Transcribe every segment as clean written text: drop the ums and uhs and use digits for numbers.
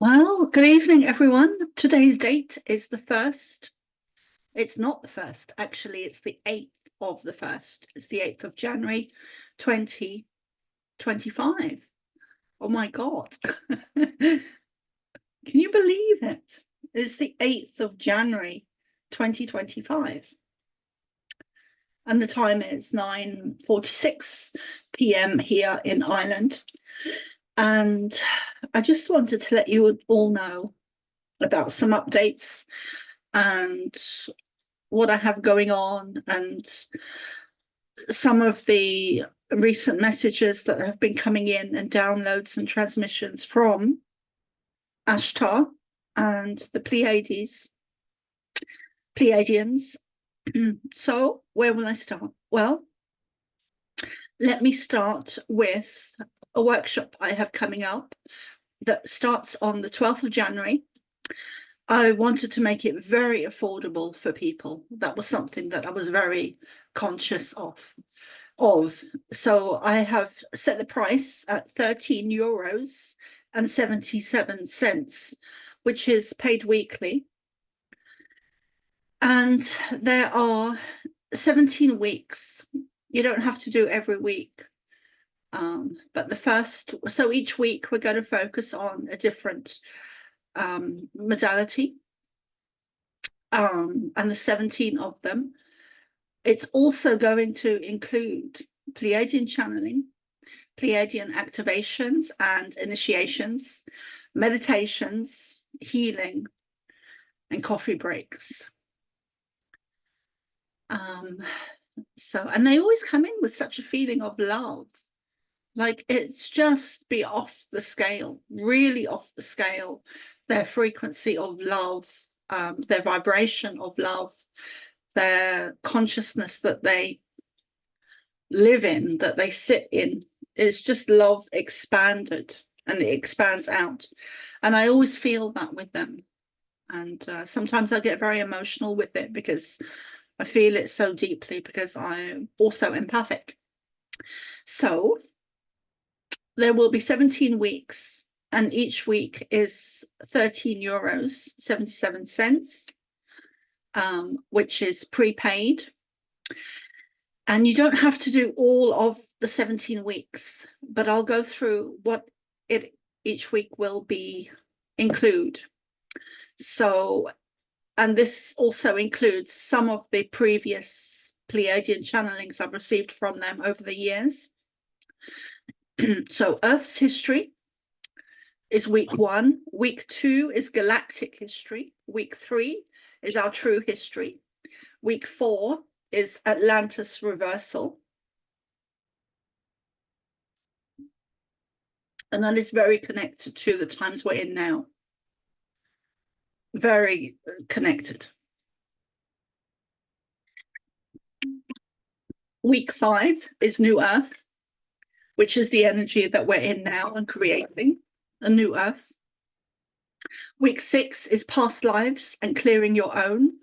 Well, good evening, everyone. Today's date is the 1st. It's not the 1st, actually, it's the 8th of the 1st. It's the 8th of January, 2025. Oh my God. Can you believe it? It's the 8th of January, 2025. And the time is 9:46 p.m. here in Ireland. And I just wanted to let you all know about some updates and what I have going on and some of the recent messages that have been coming in and downloads and transmissions from Ashtar and the Pleiadians. So where will I start? Well, let me start with a workshop I have coming up that starts on the 12th of January. I wanted to make it very affordable for people. That was something that I was very conscious of. So I have set the price at €13 and 77 cents, which is paid weekly. And there are 17 weeks. You don't have to do every week. But so each week we're going to focus on a different modality, and the 17 of them. It's also going to include Pleiadian channeling, Pleiadian activations and initiations, meditations, healing, and coffee breaks. And they always come in with such a feeling of love. Like it's just be off the scale, really off the scale. Their frequency of love, their vibration of love, their consciousness that they live in, that they sit in, is just love expanded, and it expands out. And I always feel that with them. And sometimes I get very emotional with it because I feel it so deeply, because I'm also empathic. So there will be 17 weeks, and each week is €13, 77 cents, which is prepaid. And you don't have to do all of the 17 weeks, but I'll go through what each week will include. So, and this also includes some of the previous Pleiadian channelings I've received from them over the years. So Earth's history is week 1. Week 2 is galactic history. Week 3 is our true history. Week 4 is Atlantis reversal. And that is very connected to the times we're in now. Very connected. Week 5 is New Earth, which is the energy that we're in now and creating a new Earth. Week 6 is past lives and clearing your own.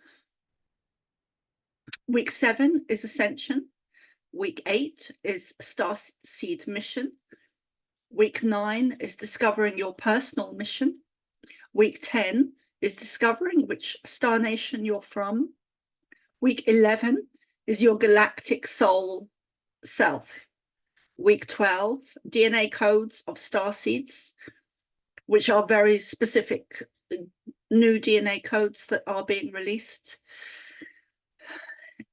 Week 7 is Ascension. Week 8 is Starseed mission. Week 9 is discovering your personal mission. Week 10 is discovering which star nation you're from. Week 11 is your galactic soul self. Week 12, DNA codes of starseeds, which are very specific new DNA codes that are being released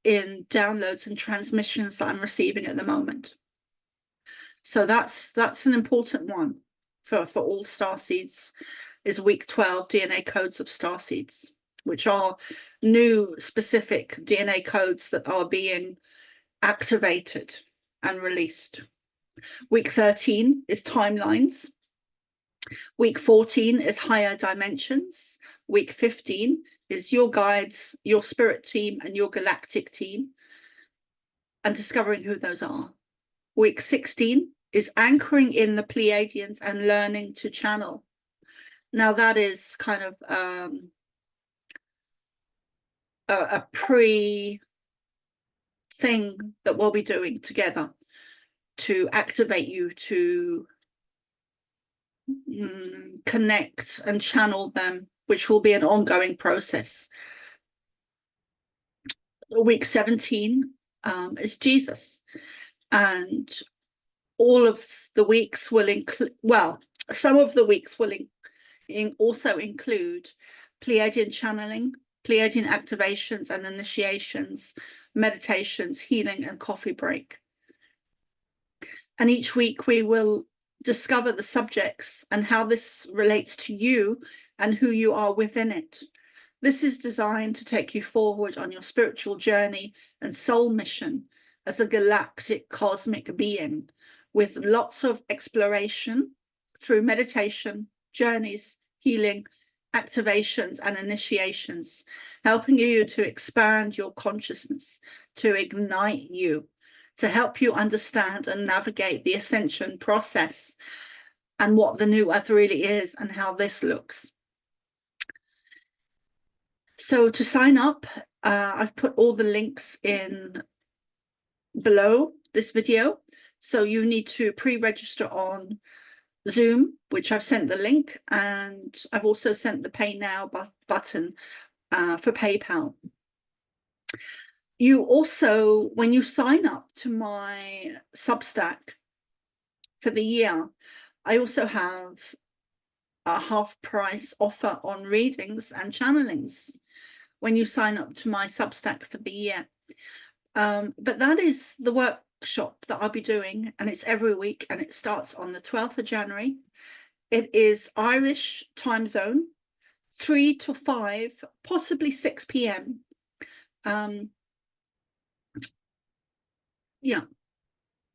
in downloads and transmissions that I'm receiving at the moment. So that's an important one for all starseeds, is week 12, DNA codes of starseeds, which are new specific DNA codes that are being activated and released. Week 13 is timelines. Week 14 is higher dimensions. Week 15 is your guides, your spirit team, and your galactic team, and discovering who those are. Week 16 is anchoring in the Pleiadians and learning to channel. Now that is kind of a pre thing that we'll be doing together to activate you to connect and channel them, which will be an ongoing process. Week 17 is Jesus, and all of the weeks will include, well, some of the weeks will also include Pleiadian channeling, Pleiadian activations and initiations, meditations, healing, and coffee break. And each week we will discover the subjects and how this relates to you and who you are within it. This is designed to take you forward on your spiritual journey and soul mission as a galactic cosmic being, with lots of exploration through meditation, journeys, healing, activations, and initiations, helping you to expand your consciousness, to ignite you, to help you understand and navigate the ascension process and what the new earth really is and how this looks. So to sign up, I've put all the links in below this video. So you need to pre-register on Zoom, which I've sent the link, and I've also sent the Pay Now button for PayPal. You also, when you sign up to my Substack for the year, I also have a half-price offer on readings and channelings when you sign up to my Substack for the year. But that is the workshop that I'll be doing, and it's every week, and it starts on the 12th of January. It is Irish time zone, 3 to 5, possibly 6 p.m. Yeah,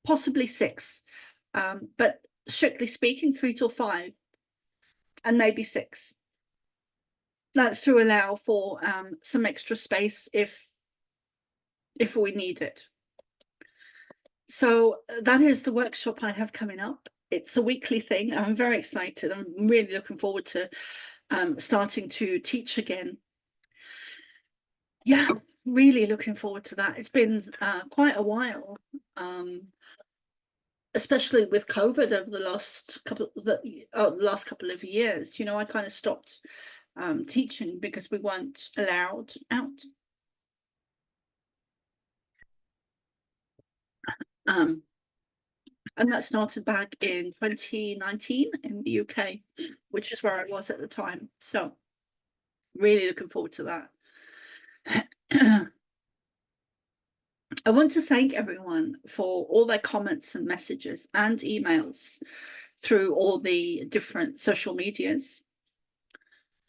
possibly 6, but strictly speaking, 3 till 5, and maybe 6. That's to allow for some extra space if we need it. So that is the workshop I have coming up. It's a weekly thing. I'm very excited. I'm really looking forward to starting to teach again. Yeah, really looking forward to that. It's been quite a while, especially with COVID over the last couple of years. You know, I kind of stopped teaching because we weren't allowed out. And that started back in 2019 in the UK, which is where I was at the time. So really looking forward to that. I want to thank everyone for all their comments and messages and emails through all the different social medias.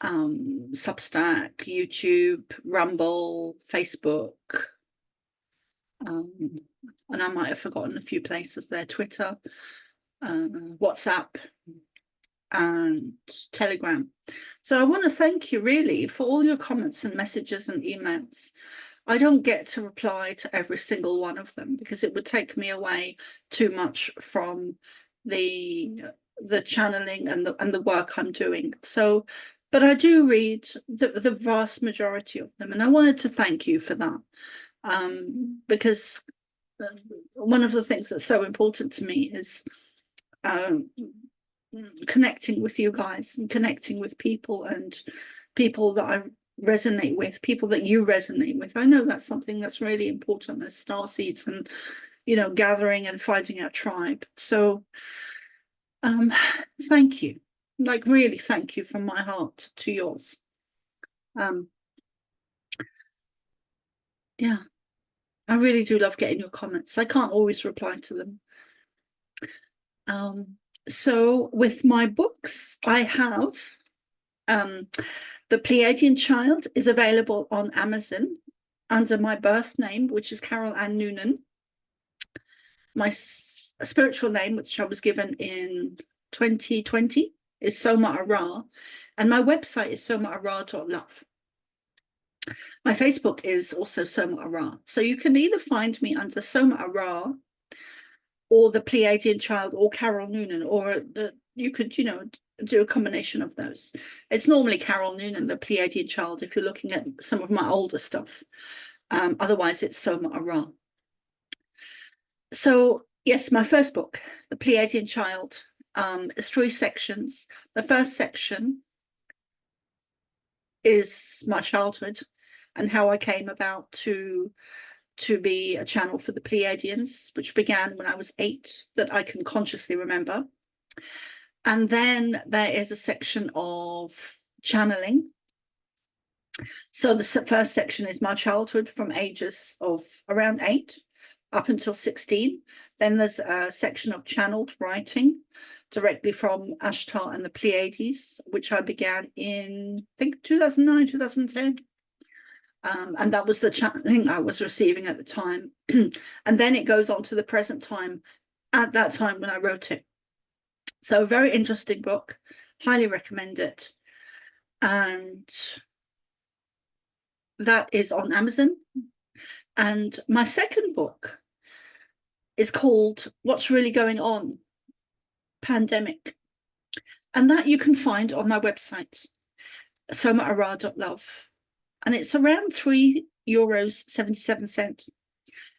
Substack, YouTube, Rumble, Facebook, and I might have forgotten a few places there, Twitter, WhatsApp, and Telegram. So I want to thank you really for all your comments and messages and emails. I don't get to reply to every single one of them because it would take me away too much from the channeling and the work I'm doing. So, but I do read the vast majority of them, and I wanted to thank you for that, because one of the things that's so important to me is connecting with you guys and connecting with people, and people that I resonate with, people that you resonate with. I know that's something that's really important as starseeds, and you know, gathering and finding our tribe. So thank you, like really thank you from my heart to yours. Yeah, I really do love getting your comments. I can't always reply to them. So with my books, I have The Pleiadian Child is available on Amazon under my birth name, which is Carol Ann Noonan. My spiritual name, which I was given in 2020, is Soma Ara, and my website is somaara.love. My Facebook is also Soma Ara. So you can either find me under Soma Ara or The Pleiadian Child or Carol Noonan, or you could, you know, do a combination of those. It's normally Carol Noonan, The Pleiadian Child, if you're looking at some of my older stuff. Otherwise, it's Soma Ara. So, yes, my first book, The Pleiadian Child, It's 3 sections. The first section is my childhood and how I came about to be a channel for the Pleiadians, which began when I was 8, that I can consciously remember. And then there is a section of channeling. So the first section is my childhood from ages of around 8 up until 16. Then there's a section of channeled writing directly from Ashtar and the Pleiades, which I began in, I think, 2009, 2010. And that was the channeling I was receiving at the time. And then it goes on to the present time, at that time when I wrote it. So a very interesting book, highly recommend it. And that is on Amazon. And my second book is called What's Really Going On? Pandemic. And that you can find on my website, somaara.love. And it's around €3.77.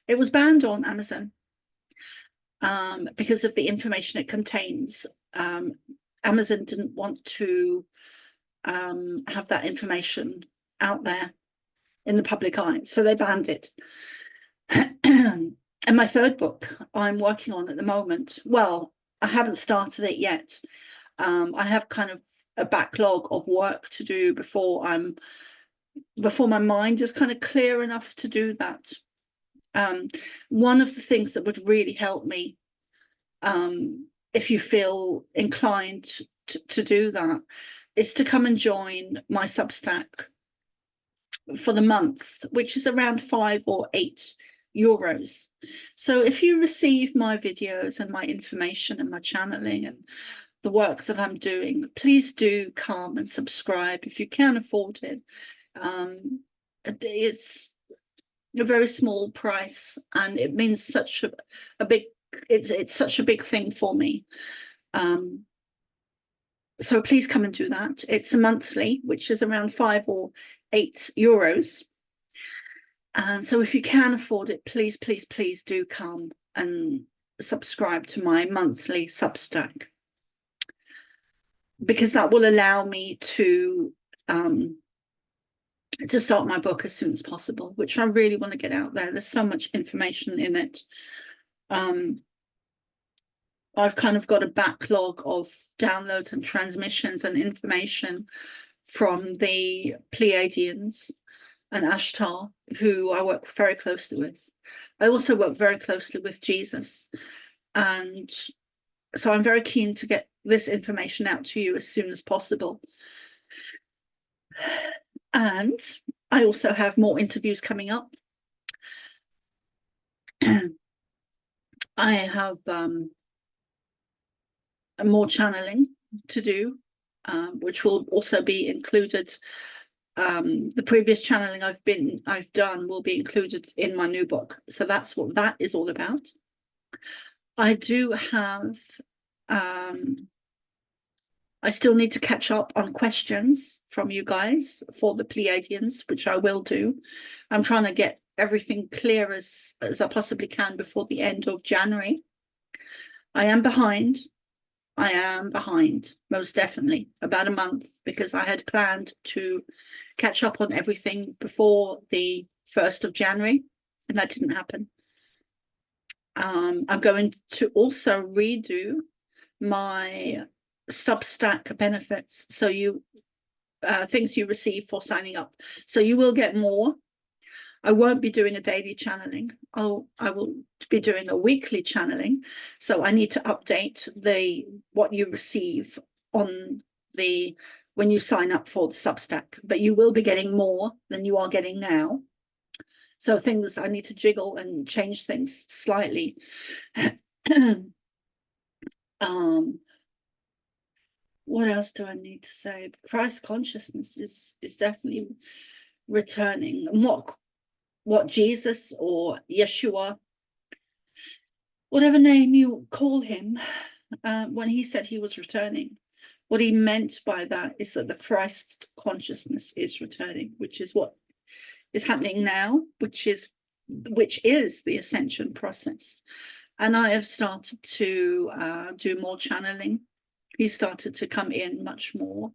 It was banned on Amazon because of the information it contains. Amazon didn't want to have that information out there in the public eye, so they banned it. And my third book I'm working on at the moment, well, I haven't started it yet. I have kind of a backlog of work to do before my mind is kind of clear enough to do that. One of the things that would really help me, if you feel inclined to do that, is to come and join my Substack for the month, which is around €5 or €8. So if you receive my videos and my information and my channeling and the work that I'm doing, please do come and subscribe if you can afford it. It's a very small price, and it means such a big, it's such a big thing for me. So please come and do that. It's a monthly, which is around €5 or €8. And so if you can afford it, please, please, please do come and subscribe to my monthly Substack, because that will allow me to start my book as soon as possible, which I really want to get out there. There's so much information in it. I've kind of got a backlog of downloads and transmissions and information from the Pleiadians and Ashtar, who I work very closely with. I also work very closely with Jesus. And so I'm very keen to get this information out to you as soon as possible. And I also have more interviews coming up. I have more channeling to do, which will also be included. The previous channeling I've done will be included in my new book. So that's what that is all about. I do have, I still need to catch up on questions from you guys for the Pleiadians, which I will do. I'm trying to get everything clear as I possibly can before the end of January. I am behind, most definitely, about a month, because I had planned to catch up on everything before the 1st of January, and that didn't happen. I'm going to also redo my Substack benefits, so you things you receive for signing up. So you will get more. I won't be doing a daily channeling. I will be doing a weekly channeling. So I need to update what you receive on when you sign up for the Substack, but you will be getting more than you are getting now. So things, I need to jiggle and change things slightly. What else do I need to say? Christ consciousness is definitely returning. And what Jesus or Yeshua, whatever name you call him, when he said he was returning, what he meant by that is that the Christ consciousness is returning, which is what is happening now, which is the ascension process. And I have started to do more channeling. He started to come in much more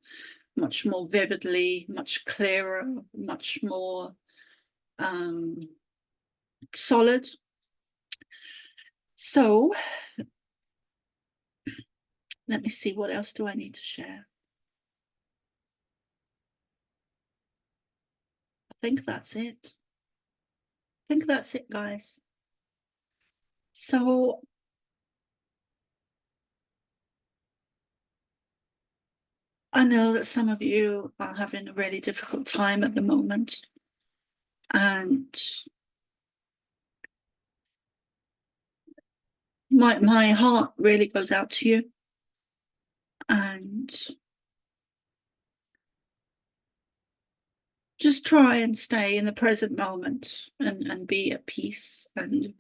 vividly, much clearer, much more solid. So let me see, what else do I need to share? I think that's it. I think that's it, guys. So I know that some of you are having a really difficult time at the moment, and my heart really goes out to you. And just try and stay in the present moment and be at peace. And,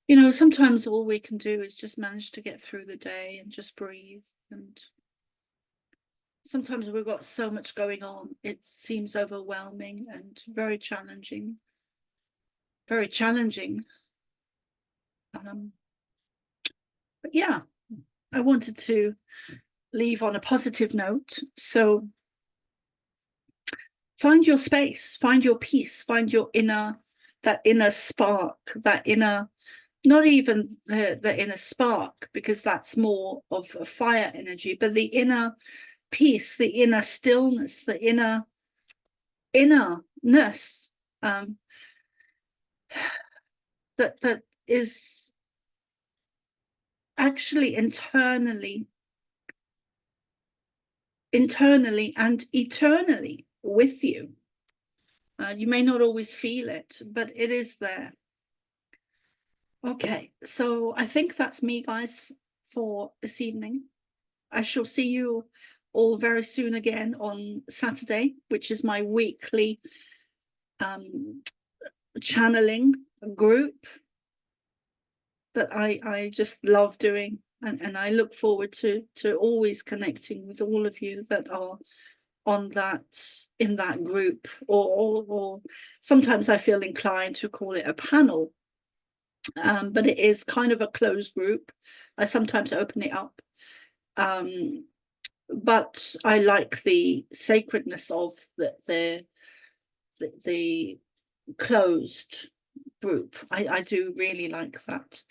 you know, sometimes all we can do is just manage to get through the day and just breathe. And sometimes we've got so much going on, it seems overwhelming and very challenging. Very challenging. But yeah, I wanted to leave on a positive note. So find your space, find your peace, find your that inner spark, that inner, not even the inner spark, because that's more of a fire energy, but the inner peace, the inner stillness, the innerness, that is actually internally and eternally with you. You may not always feel it, but it is there. Okay, so I think that's me, guys, for this evening. I shall see you all very soon again on Saturday, which is my weekly channeling group that I just love doing. And I look forward to always connecting with all of you that are on in that group, or sometimes I feel inclined to call it a panel, but it is kind of a closed group. I sometimes open it up, but I like the sacredness of the closed group. I do really like that.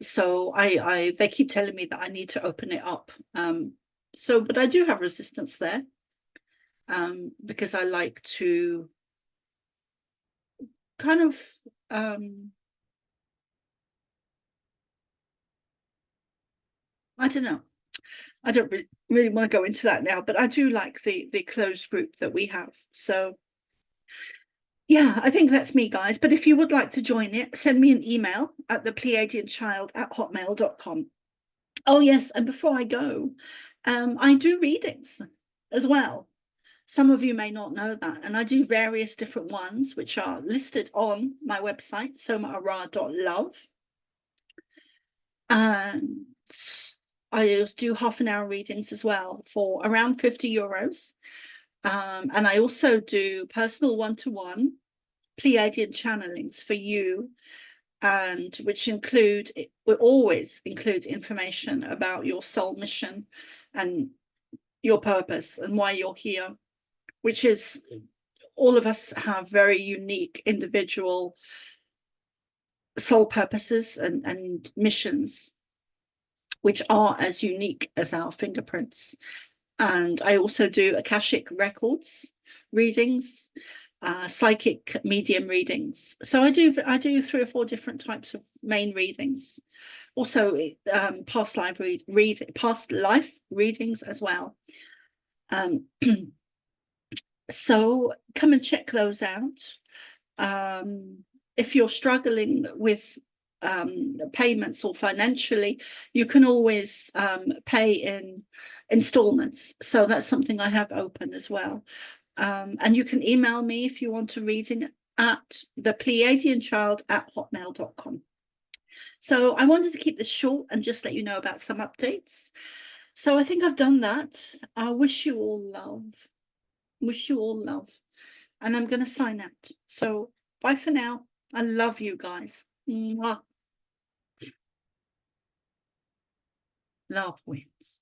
So they keep telling me that I need to open it up. But I do have resistance there, because I like to kind of I don't know. I don't really want to go into that now, but I do like the closed group that we have. So yeah, I think that's me, guys. But if you would like to join it, send me an email at thepleiadianchild@hotmail.com. Oh yes, and before I go, I do readings as well. Some of you may not know that, and I do various different ones, which are listed on my website, somaara.love. And I do half-an-hour readings as well for around €50. And I also do personal one-to-one Pleiadian channelings for you, and which will always include information about your soul mission and your purpose and why you're here, which is, all of us have very unique individual soul purposes and missions, which are as unique as our fingerprints. And I also do Akashic records readings, psychic medium readings. So I do 3 or 4 different types of main readings. Also, past life readings as well. So come and check those out. If you're struggling with payments or financially, you can always pay in installments. So that's something I have open as well. And you can email me if you want a reading at thepleiadianchild@hotmail.com. So I wanted to keep this short and just let you know about some updates. So I think I've done that. I wish you all love. Wish you all love. And I'm going to sign out. So bye for now. I love you guys. Mwah. Love wins.